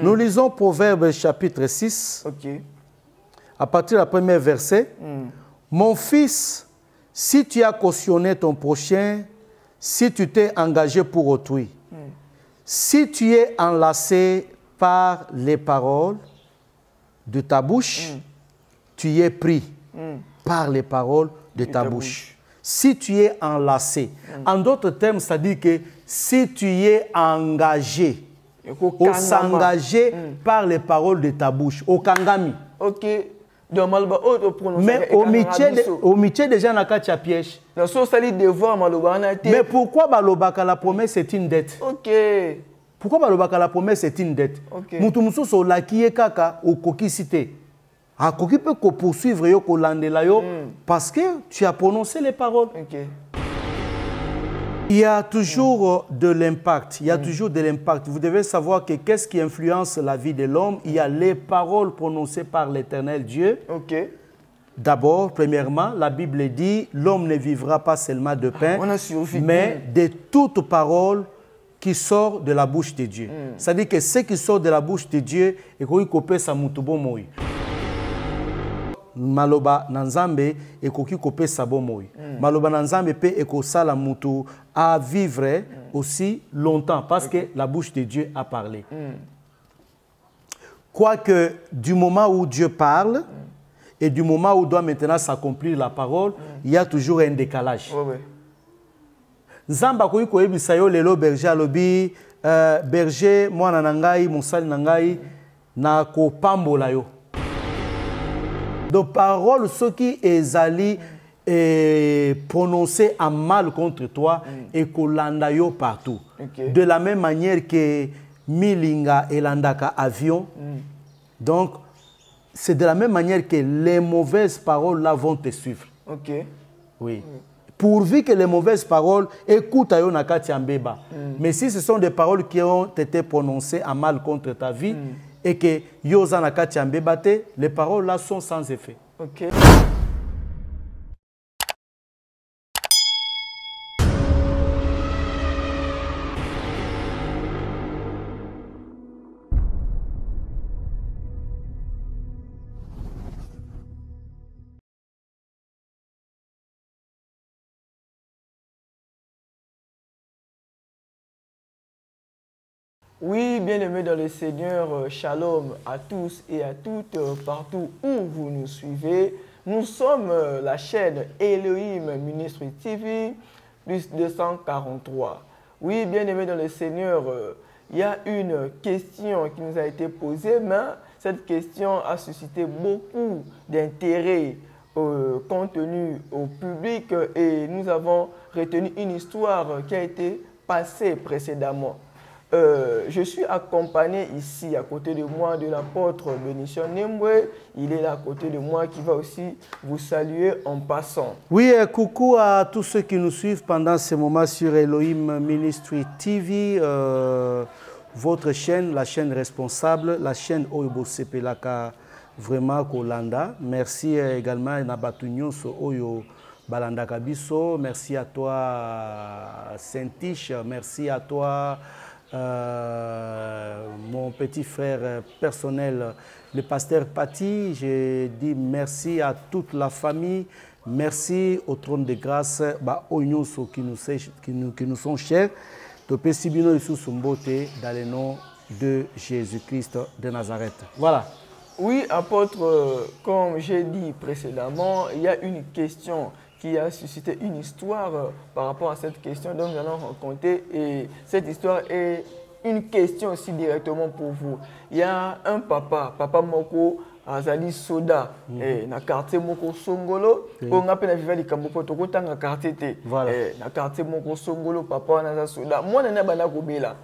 Nous lisons Proverbes chapitre 6, à partir du premier verset. Mon fils, si tu as cautionné ton prochain, si tu t'es engagé pour autrui, si tu es enlacé par les paroles de ta bouche, tu y es pris par les paroles de ta bouche. Si tu es enlacé. En d'autres termes, ça dit que si tu es engagé, ou s'engager par les paroles de ta bouche, au kangami. Ok. Mais au métier déjà na katia piège. Mais pourquoi balobaka la promesse est une dette? Ok. Pourquoi balobaka la promesse est une dette? Mutu mususu olakie kaka okokisite. Akoki peut poursuivre yo kolandela yo parce que tu as prononcé les paroles. Il y a toujours de l'impact. Il y a toujours de l'impact. Vous devez savoir que qu'est-ce qui influence la vie de l'homme? Il y a les paroles prononcées par l'Éternel Dieu. D'abord, premièrement, la Bible dit l'homme ne vivra pas seulement de pain, mais de toute parole qui sort de la bouche de Dieu. C'est-à-dire que ce qui sort de la bouche de Dieu est qu'on peut s'amoutubo moi. Maloba nanzambe ekoki kope sabo moi. Maloba nanzambe pe ekosala mutu à vivre aussi longtemps parce que la bouche de Dieu a parlé. Quoique du moment où Dieu parle et du moment où doit maintenant s'accomplir la parole, il y a toujours un décalage. Nzamba koyi koyebisa yo lelo berger alobi berger mwana nangai mosali nangai na ko pambola yo. Donc, parole, ce qui est allé prononcé en mal contre toi et kolanda yo partout. De la même manière que Milinga et Landaka avion. Donc, c'est de la même manière que les mauvaises paroles là vont te suivre. Oui. Pourvu que les mauvaises paroles écoutent à Yonakati Ambeba. Mais si ce sont des paroles qui ont été prononcées en mal contre ta vie, et que Yosa Nakati Ambebate, les paroles là sont sans effet. Oui, bien-aimés dans le Seigneur, shalom à tous et à toutes, partout où vous nous suivez. Nous sommes la chaîne Elohim Ministry TV, plus 243. Oui, bien-aimés dans le Seigneur, il y a une question qui nous a été posée, mais cette question a suscité beaucoup d'intérêt contenu au public et nous avons retenu une histoire qui a été passée précédemment. Je suis accompagné ici à côté de moi de l'apôtre Bénition Nembwe. Il est là à côté de moi qui va aussi vous saluer en passant. Oui, coucou à tous ceux qui nous suivent pendant ce moment sur Elohim Ministry TV, votre chaîne, la chaîne responsable, la chaîne Oyo Sepelaka vraiment Kolanda. Merci également Nabatunyo so Oyo Balanda Kabiso. Merci à toi Saint-Tiche, merci à toi. Mon petit frère personnel, le pasteur Pati, je dis merci à toute la famille, merci au trône de grâce, qui nous sont chers, dans le nom de Jésus-Christ de Nazareth. Voilà. Oui, apôtre, comme j'ai dit précédemment, il y a une question qui a suscité une histoire par rapport à cette question dont nous allons raconter. Et cette histoire est une question aussi directement pour vous. Il y a un papa Moko Azali Soda, na quartier Moko Songolo, on a peine vivre les Kamoko Tokota na quartier na quartier Moko Songolo, papa Naza Soda. Moi, je n'ai pas Bela.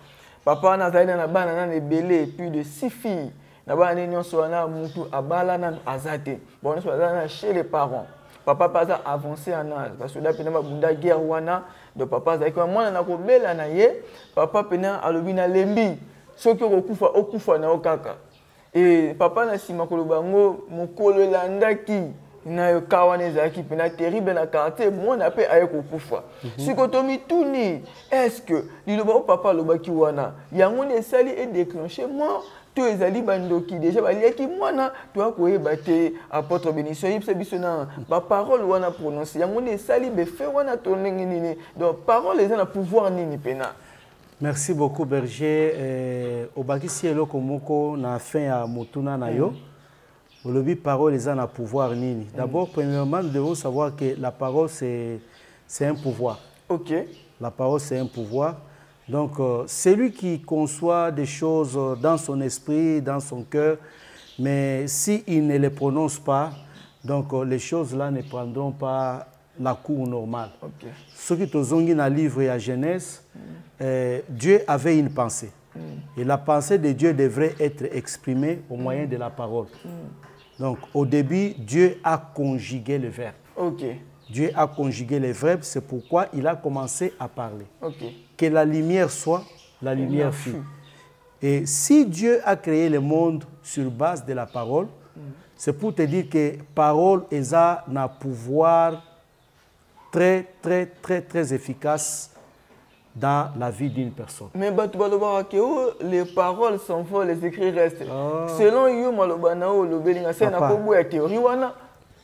Papa Nazali na banana ne belé, plus de 6 filles. Na banana nyon soana mutu abala na azate. Bon, nous sommes chez les parents. Papa pas avancé en âge parce que là pena bunda guerre wana de papa za ko mwana na ko bela na ye papa pena alobi na lembi soki okufa na okaka et papa na sima ko bango mokolo landaki na yo kawane zaki pena terrible na quartier moi na pe aye kokufa sikotomi tuni est-ce que liloba papa lobaki wana yango ne sali et déclencher moi to ezali bandoki déjà baliaki mwana to akoyeba te apôtre Bénition yebisa biso na ba parole wana prononcer yango ne sali be fait wana to ndenge nini donc parole eza na pouvoir nini pena. Merci beaucoup Berger. Obakisi eloko moko na fin ya motuna na yo. Le parole est un pouvoir nini. D'abord, premièrement, nous devons savoir que la parole, c'est un pouvoir. Ok. La parole, c'est un pouvoir. Donc, celui qui conçoit des choses dans son esprit, dans son cœur, mais s'il ne les prononce pas, donc les choses-là ne prendront pas la cour normale. Ok. Ce qui est dans le livre à Genèse, Dieu avait une pensée. Et la pensée de Dieu devrait être exprimée au moyen de la parole. Donc, au début, Dieu a conjugué le verbe. Ok. Dieu a conjugué le verbe, c'est pourquoi il a commencé à parler. Ok. Que la lumière soit, la lumière fut. Et si Dieu a créé le monde sur base de la parole, c'est pour te dire que la parole est un pouvoir très, très, très, très efficace dans la vie d'une personne. Mais les paroles s'envolent, les écrits restent. Selon you,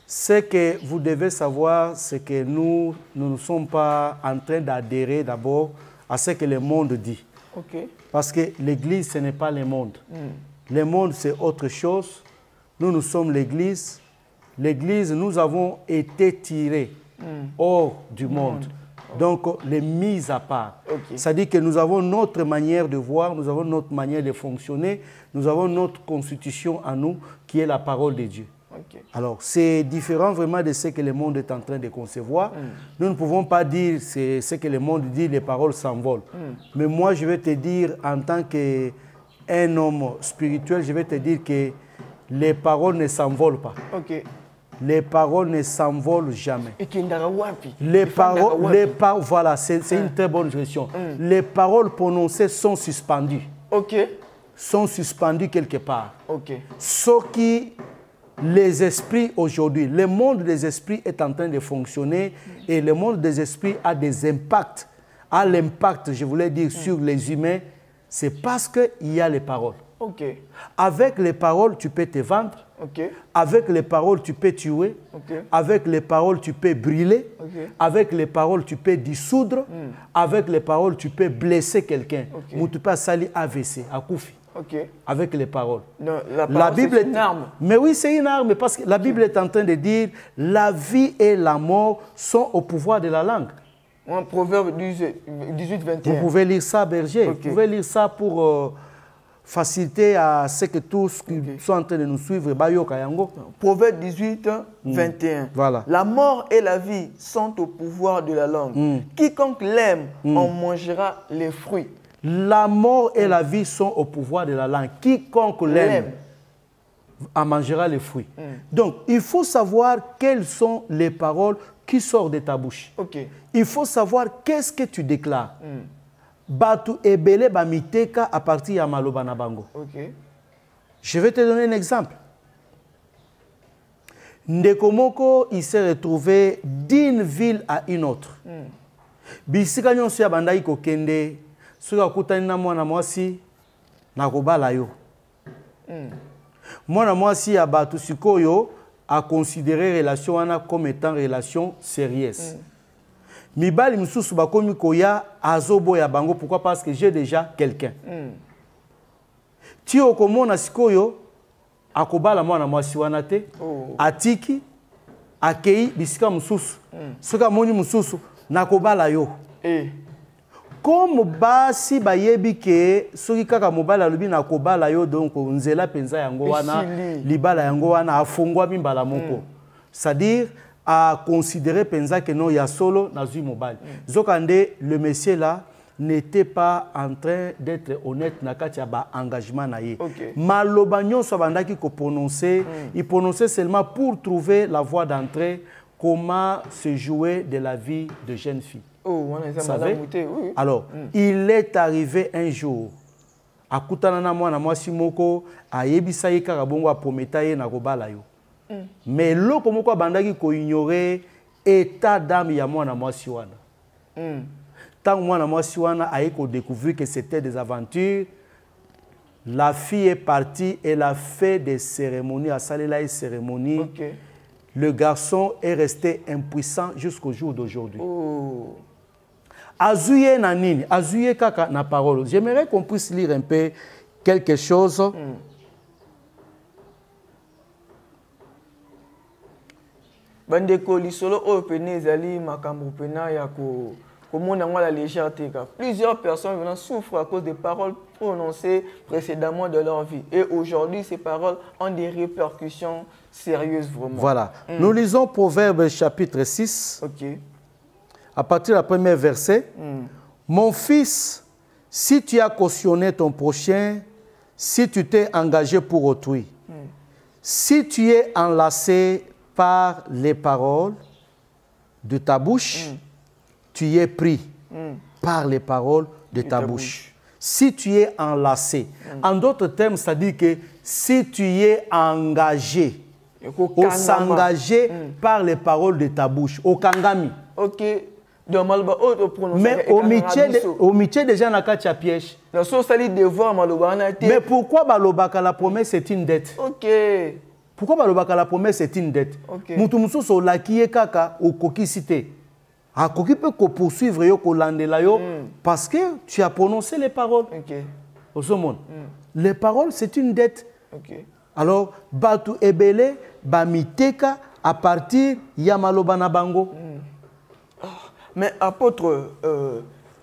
ce que vous devez savoir, c'est que nous ne sommes pas en train d'adhérer d'abord à ce que le monde dit. Okay. Parce que l'Église, ce n'est pas le monde. Le monde, c'est autre chose. Nous, nous sommes l'Église. L'Église, nous avons été tirés hors du monde. Donc, les mises à part. Okay. C'est-à-dire que nous avons notre manière de voir, nous avons notre manière de fonctionner, nous avons notre constitution à nous, qui est la parole de Dieu. Okay. Alors, c'est différent vraiment de ce que le monde est en train de concevoir. Nous ne pouvons pas dire ce que le monde dit, les paroles s'envolent. Mais moi, je vais te dire, en tant qu'un homme spirituel, je vais te dire que les paroles ne s'envolent pas. Okay. Les paroles ne s'envolent jamais. Les paroles, voilà, c'est une très bonne question. Les paroles prononcées sont suspendues. Ok. Sont suspendues quelque part. Ok. Ce qui, les esprits aujourd'hui, le monde des esprits est en train de fonctionner et le monde des esprits a des impacts. A l'impact, je voulais dire, sur les humains, c'est parce qu'il y a les paroles. Okay. Avec les paroles, tu peux te vendre. Okay. Avec les paroles, tu peux tuer. Okay. Avec les paroles, tu peux brûler. Okay. Avec les paroles, tu peux dissoudre. Avec les paroles, tu peux blesser quelqu'un. Okay. Tu peux sali AVC, à Koufi. Okay. Avec les paroles. Non, la Bible est une arme. Mais oui, c'est une arme parce que la Bible est en train de dire la vie et la mort sont au pouvoir de la langue. Un proverbe 18-21. Vous pouvez lire ça, Berger. Okay. Vous pouvez lire ça pour faciliter à ce que tous qui sont en train de nous suivre. Proverbe 18-21. Voilà. La mort et la vie sont au pouvoir de la langue. Quiconque l'aime en mangera les fruits. La mort et la vie sont au pouvoir de la langue. Quiconque l'aime en mangera les fruits. Donc, il faut savoir quelles sont les paroles qui sortent de ta bouche. Okay. Il faut savoir qu'est-ce que tu déclares. Batu ebele ba miteka à partir de maloba na bango. Okay. Je vais te donner un exemple. Ndekomoko, il s'est retrouvé d'une ville à une autre. Bisika nyonso ya bandai kokende, soka kutani na mwana mwasi na kobala yo. Mwana mwasi ya batu sikoyo a considéré relation wana comme étant relation sérieuse. Mibali msusu bakomi koya azobo ya bango, pourquoi? Parce que j'ai déjà quelqu'un. Ti okomona sikoyo akobala mwana mwasi wana te, atiki akei bisika msusu. Soka moni msusu nakobala yo. Comme basi bayebi ke soki kaka mobala alobi nakobala yo, donc nzela penza yango wana libala yango wana afungwa mimbala moko. C'est-à-dire à considérer penza que non, il y a solo nazui mobile. Zokande, le monsieur là n'était pas en train d'être honnête na kati ya ba engagement na ye. Maloba nyonso bandaki ko prononcer, il prononçait seulement pour trouver la voie d'entrée, comment se jouer de la vie de jeune fille. Oui. Alors, il est arrivé un jour à Koutanana mwana mwasi moko a yebisa ye kaka bongo a prometa ye na kobala yo. Mais l'eau comme quoi bandaki ko ignorer état d'âme ya mwana mwasi wana. Tant mwana mwasi wana a découvert que c'était des aventures, la fille est partie, elle a fait des cérémonies, à Salela et cérémonie. Okay. Le garçon est resté impuissant jusqu'au jour d'aujourd'hui. Azuye nanini, azuye kaka na parole. J'aimerais qu'on puisse lire un peu quelque chose. Bandeko lisolo o pene zali makambo pena ya ko la légèreté. Plusieurs personnes souffrent à cause des paroles prononcées précédemment de leur vie. Et aujourd'hui, ces paroles ont des répercussions sérieuses vraiment. Voilà. Nous lisons Proverbes chapitre 6. Okay. À partir du premier verset. Mon fils, si tu as cautionné ton prochain, si tu t'es engagé pour autrui, si tu es enlacé par les paroles de ta bouche, tu es pris par les paroles de ta bouche. Si tu es enlacé. En d'autres termes, ça dit que si tu es engagé, ou s'engager par les paroles de ta bouche, au kangami. Ok. Mais au métier déjà na katia piège. Mais pourquoi balobaka la promesse est une dette? Ok. Pourquoi balobaka la promesse est une dette? Mutu mususu lakiye kaka okokisite. A koki peut poursuivre yo kolandela yo parce que tu as prononcé les paroles. Au monde. Les paroles c'est une dette. Alors batu ebele bamiteka à partir ya maloba na bango. Mais apôtre,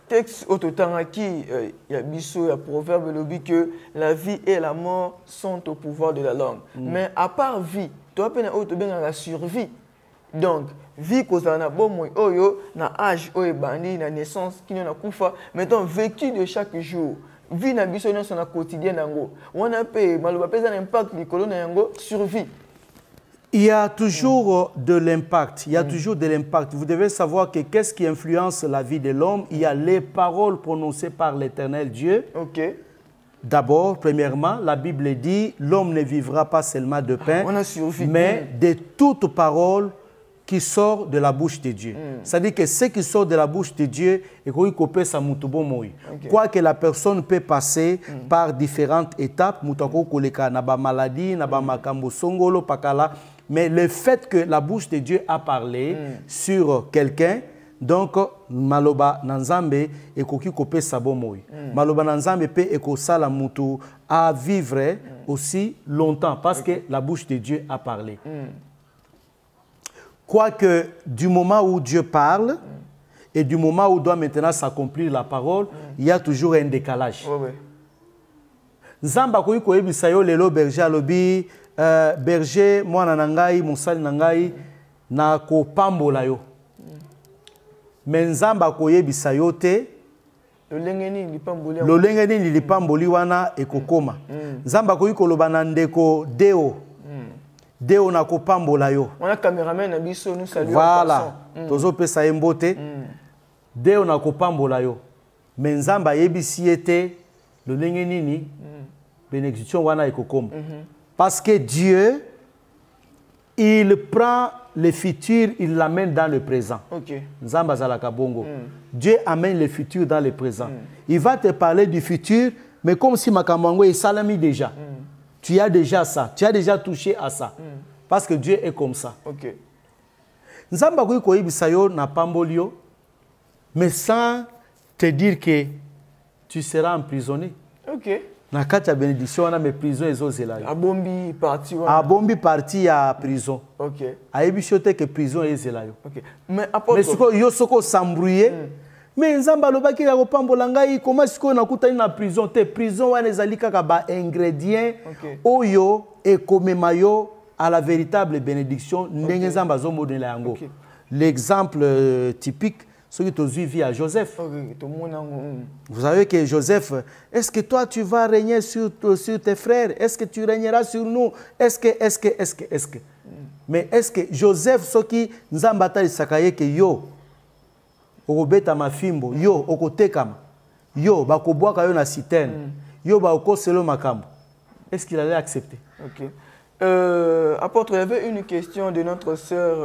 texte au total qui y a biso, y a proverbe le dit que la vie et la mort sont au pouvoir de la langue. Mais à part vie, tu as bien la survie. Donc vie cause na bon oyo na âge oyo bandi na naissance qui na kufa, mettons vécu de chaque jour. Vie na biso sur na quotidien nango. On a payé maloba pesa impact likolo na yango survie. Il y a toujours de l'impact. Il y a toujours de l'impact. Vous devez savoir que qu'est-ce qui influence la vie de l'homme? Il y a les paroles prononcées par l'Éternel Dieu. D'abord, premièrement, la Bible dit l'homme ne vivra pas seulement de pain, mais de toute parole qui sort de la bouche de Dieu. C'est-à-dire que ce qui sort de la bouche de Dieu est quoi que la personne peut passer par différentes étapes, maladie, mais le fait que la bouche de Dieu a parlé sur quelqu'un, donc maloba nanzambe ekoki kope sabo moi. Maloba nanzambe pe ekosala mutu à vivre aussi longtemps parce que la bouche de Dieu a parlé. Quoique du moment où Dieu parle et du moment où doit maintenant s'accomplir la parole, il y a toujours un décalage. Nzamba koyi koyebisa yo lelo berger alobi berger mwana nangai musali nangai na ko pambola yo. Mais Nzamba koyebisa yo te lolenge nini lipamboli wana ekokoma. Nzamba koyi koloba na ndeko deo. Deo na ko pambola yo. On a caméraman na biso nous saluons. Voilà. Tozo pesa embote. Deo na ko pambola yo. Mais Nzamba yebisi ete lolenge nini bénédiction wana ekokoma. Parce que Dieu, il prend le futur, il l'amène dans le présent. Nzamba zalaka bongo. Dieu amène le futur dans le présent. Il va te parler du futur, mais comme si makamwango est salami déjà. Tu as déjà ça, tu as déjà touché à ça. Parce que Dieu est comme ça. Nzamba koyi koyebisa yo na pambolio, mais sans te dire que tu seras emprisonné. Na kati ya bénédiction na mes prisons ezozela yo. Abombi parti wana. Abombi parti ya prison. Ayebiso te que prison ezela yo. Mais apôtre, mais siko yo soko s'embrouiller. Mais Nzamba lobaki ya kopambola ngai comment siko nakutani na prison te prison wana ezali kaka ba ingrédients oyo ekomema yo à la véritable bénédiction ndenge Nzamba zomodela yango. L'exemple typique ce que tu as vu à Joseph. Vous savez que Joseph, est-ce que toi tu vas régner sur tes frères? Est-ce que tu régneras sur nous? Est-ce que mais est-ce que Joseph, ce qui Nzamba tali sakaye que yo okobeta mafimbo, yo okotekama, yo bakobwaka yo na citerne, yo bakoselo makambo. Est-ce qu'il allait accepter? Apôtre, il y avait une question de notre sœur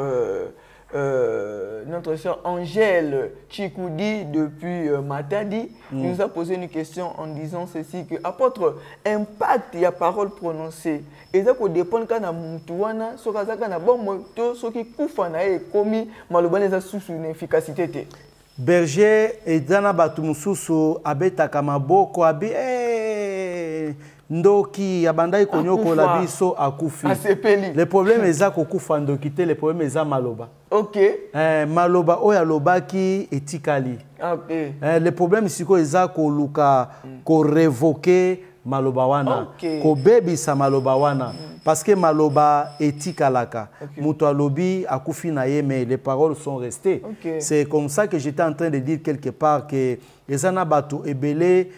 Angèle Chikoudi depuis Matadi. Il nous a posé une question en disant ceci que apôtre, impact il y a parole prononcée. Et ça dépend quand na mutuana, so kazaka na bon moto, so ki kufa na e komi malobane za sous une efficacité te. Berger et dana batu mususu abetaka maboko abi ndoki abandai konyoko la biso akufi. Le problème eza kokufa ndoki te, le problème eza maloba. OK. Maloba oya lobaki etikali. OK. Le problème siko eza ko luka ko révoquer maloba wana. Ko bebisa maloba wana. Parce que maloba etikalaka. Muto alobi akufi na ye, mais les paroles sont restées. C'est comme ça que j'étais en train de dire quelque part que ezana batu ebele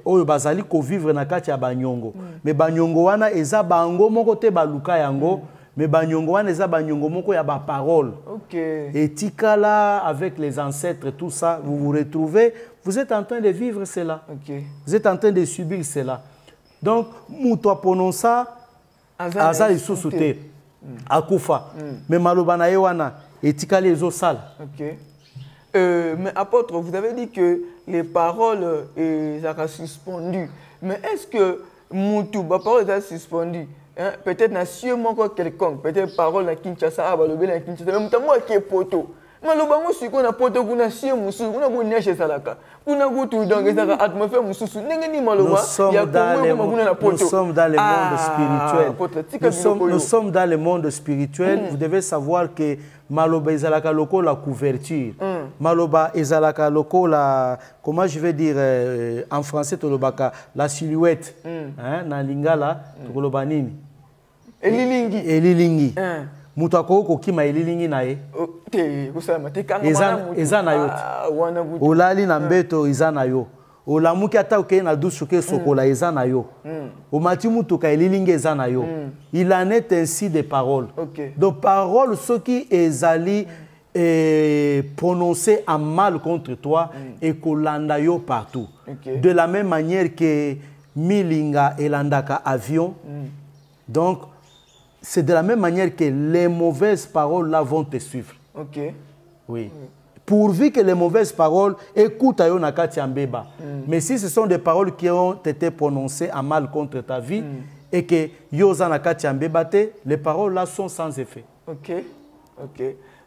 oyo bazali ko vivre na kati ya banyongo. Mais banyongo wana eza bango moko te baluka yango, mais banyongo wana eza banyongo moko ya ba parole. Etikala avec les ancêtres, tout ça, vous vous retrouvez, vous êtes en train de vivre cela. Vous êtes en train de subir cela. Donc muto prononça aza lisusu te akufa. Mais maloba na ye wana etikala ezo sala. Mais apôtre, vous avez dit que les paroles sont suspendues. Mais est-ce que Moutou, la parole est suspendue? Peut-être na sûrement quelconque, peut-être parole na Kinshasa, balobé na Kinshasa, mais moi qui est poto. Mais le bango si qu'on a poto qu'on a sié moussou, on a qu'on neige salaka, qu'on a goûté dans les atmosphères moussou, n'engeni maloba. Nous sommes dans le monde spirituel. Nous sommes dans le monde spirituel. Vous devez savoir que maloba ezalaka loko la couverture. Maloba ezalaka loko la, comment je vais dire en français tolobaka, la silhouette. Na lingala toloba nini? Elilingi. Elilingi. Mutu akoko kima elilingi na ye. Eza na yo. Olali na mbeto eza na yo. Olamuki ata okeye na douche ke sokola eza na yo. Omati mutu ka elilingi eza na yo. Il en est ainsi des paroles. Donc paroles ceux qui ezali prononcées en mal contre toi et kolanda yo partout. De la même manière que milinga elandaka avion. Donc c'est de la même manière que les mauvaises paroles là vont te suivre. Oui. Pourvu que les mauvaises paroles écoutent à Yonakati Ambeba. Mais si ce sont des paroles qui ont été prononcées en mal contre ta vie et que Yozanakati Ambeba, les paroles là sont sans effet.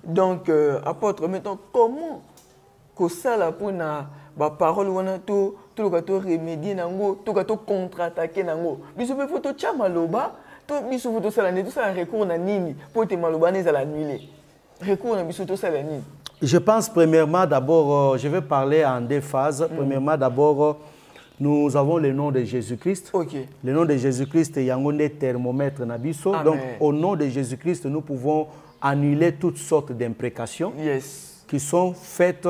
Donc, apôtre, maintenant, comment que ça là pour na parole ou na tout le gâteau remédier nango, tout le gâteau contre-attaquer nango. Mais je peux photo chamaloba. Tout ça recours na nini pour te malobanese à la nuit. Recours na biso ça la nini. Je pense premièrement d'abord, je vais parler en deux phases. Premièrement d'abord, nous avons le nom de Jésus-Christ. Le nom de Jésus-Christ est Yangonde thermomètre nabiso. Donc au nom de Jésus-Christ, nous pouvons annuler toutes sortes d'imprécations qui sont faites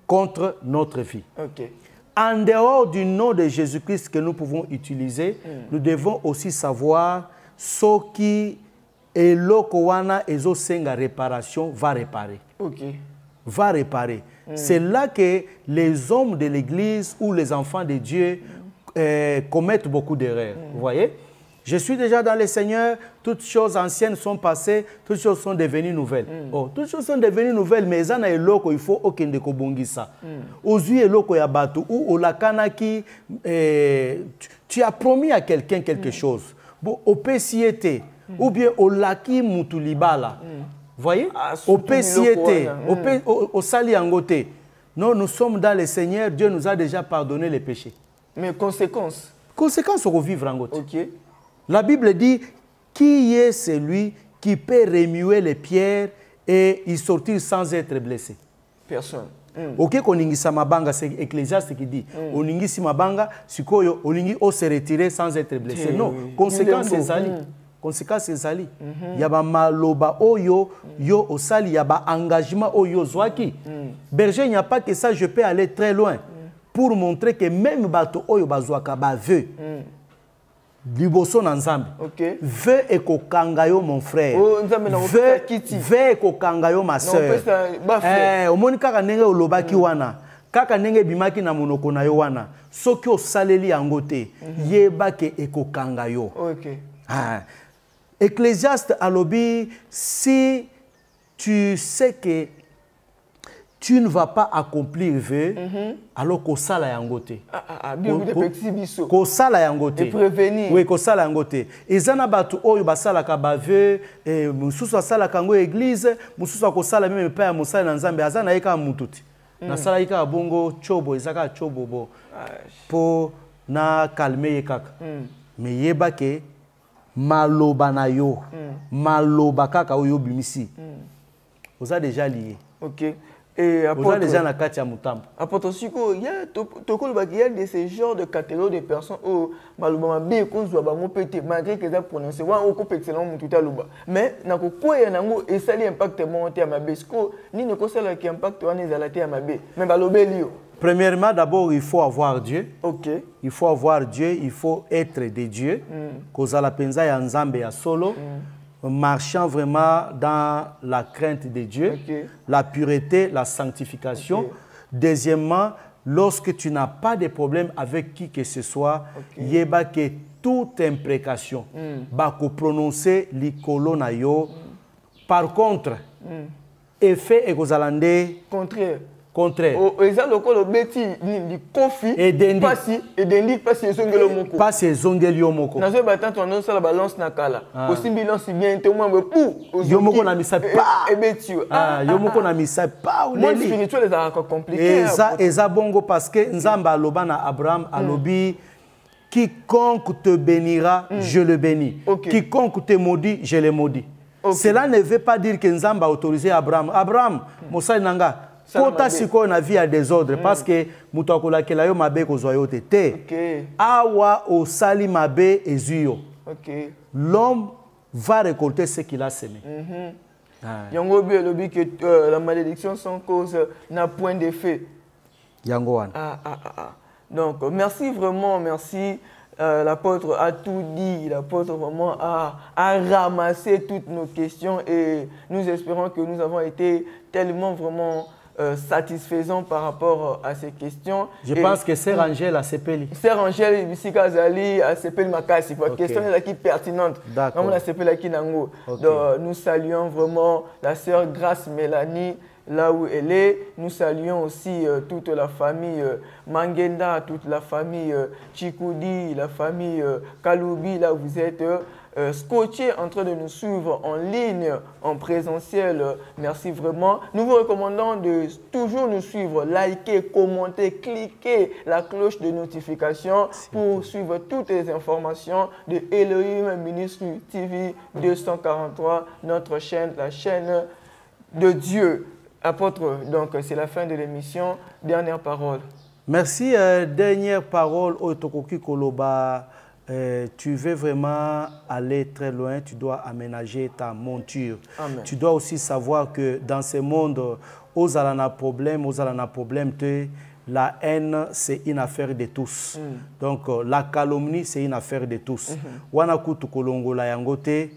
contre notre vie. En dehors du nom de Jésus-Christ que nous pouvons utiliser, nous devons aussi savoir ce qui est l'okowana et la réparation va réparer. Va réparer. C'est là que les hommes de l'Église ou les enfants de Dieu commettent beaucoup d'erreurs. Vous voyez? Je suis déjà dans le Seigneur, toutes choses anciennes sont passées, toutes choses sont devenues nouvelles. Toutes choses sont devenues nouvelles, mais il faut aucun de kobongisa. Ozu eloko ya batu ou olakanaki, tu as promis à quelqu'un quelque chose. Au PCT, ou bien au Laki Moutulibala. Voyez? Au PCT, au Sali Angote. Non, nous sommes dans le Seigneur, Dieu nous a déjà pardonné les péchés. Mais conséquences? Conséquences au vivre Angote. La Bible dit, qui est celui qui peut remuer les pierres et y sortir sans être blessé? Personne. Ok, koningisa mabanga, c'est Ecclésiaste qui dit. Oningisi mabanga, sikoyo, oningi o se retirer sans être blessé. Non, conséquence c'est zali. Conséquence c'est zali. Yaba maloba oyo, yo osali yaba engagement oyo zwaki. Berger, il n'y a pas que ça, je peux aller très loin pour montrer que même bato oyo bazwaka ba veut. Liboso na nzambe. Ve ekokangayo mon frère. Ve ekokangayo ma sœur. Omoni kaka ndenge olobaki wana. Kaka ndenge bimaki na monoko na yo wana. Soki osaleli yango te, yeba ke ekokangayo. Ecclésiaste alobi, si tu sais que tu ne vas pas accomplir vœu, alors qu'au sala yangote. Qu'au sala yangote. Et prévenir. Oui, qu'au sala yangote. Et zana batu oyo basala kabave, mususu asala kango église, mususu akosala même père musala na nzambe azana yeka mututi. Na sala yeka bongo chobo ezaka chobo bo. Po na calmer yekaka. Mais yeba ke maloba na yo, maloba kaka oyo bimisi. Vous avez déjà lié. OK. Et apôtre, déjà na kati ya mutambo. Apôtre Siko, il y a de ces genres de catégories de personnes où malheureusement bien qu'on soit bango pété malgré que ça prononcé wa au coup excellent mutu taluba. Mais na ko koya nango et ça l'impact monté à ma besco ni ne ko sala qui impact wana ezalate à ma be. Mais balobe lio. Premièrement, d'abord, il faut avoir Dieu. OK. Il faut avoir Dieu, il faut être de Dieu. Kozala penza ya nzambe ya solo. Marchant vraiment dans la crainte de Dieu, la pureté, la sanctification. Deuxièmement, lorsque tu n'as pas de problème avec qui que ce soit, yeba que toute imprécation va prononcer likolo na yo. Par contre, effet ekozalande contraire. Contraire. Et dendi pasi ezongelo moko. Pasi ezongelo moko. Nazo batanto on ça la balance na kala. Aussi balance bien te moi pou. Yo moko na misa pa. Ebetio. Ah, yo moko na misa pa. Monde spirituel est compliqué. Eza bongo parce que Nzamba aloba na Abraham alobi quiconque te bénira, je le bénis. Quiconque te maudit, je le maudis. Cela ne veut pas dire que Nzamba a autorisé Abraham. Abraham, Moussa Nanga. Kota siko na vie à désordre parce que mutakola kela yo mabe kozwa yo te. Awa o sali mabe ezuyo. L'homme va récolter ce qu'il a semé. Yango bi lobi que la malédiction sans cause n'a point d'effet. Yango wan. Donc merci vraiment, merci. L'apôtre a tout dit, l'apôtre vraiment a ramassé toutes nos questions et nous espérons que nous avons été tellement vraiment satisfaisant par rapport à ces questions. Je pense que Sœur Angèle a sepeli. Sœur Angèle Bisika Zali a sepeli makasi. Votre question est qui pertinente. D'accord. Donc nous saluons vraiment la sœur Grâce Mélanie là où elle est. Nous saluons aussi toute la famille Mangenda, toute la famille Chikoudi, la famille Kaloubi, là où vous êtes scotchés en train de nous suivre en ligne, en présentiel. Merci vraiment. Nous vous recommandons de toujours nous suivre, liker, commenter, cliquer la cloche de notification pour suivre toutes les informations de Elohim Ministry TV 243, notre chaîne, la chaîne de Dieu. Apôtre, donc c'est la fin de l'émission. Dernière parole. Merci. Dernière parole, Otokoki Koloba. Tu veux vraiment aller très loin, tu dois aménager ta monture. Amen. Tu dois aussi savoir que dans ce monde, aux alana problème, la haine, c'est une affaire de tous. Donc, la calomnie, c'est une affaire de tous. Wanakutu kolongo la yangote,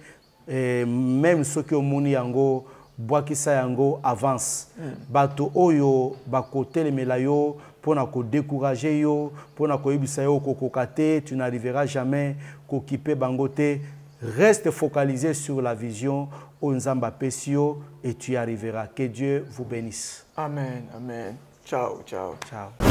même ceux qui ont mouni yango, Boakisa yango avance. Bato oyo, bakote le melayo, pour ne décourager yo, pour ne yebisa yo kokokate, tu n'arriveras jamais kokipe bangote. Reste focalisé sur la vision au Nzamba Pesio et tu y arriveras. Que Dieu vous bénisse. Amen, amen. Ciao, ciao. Ciao.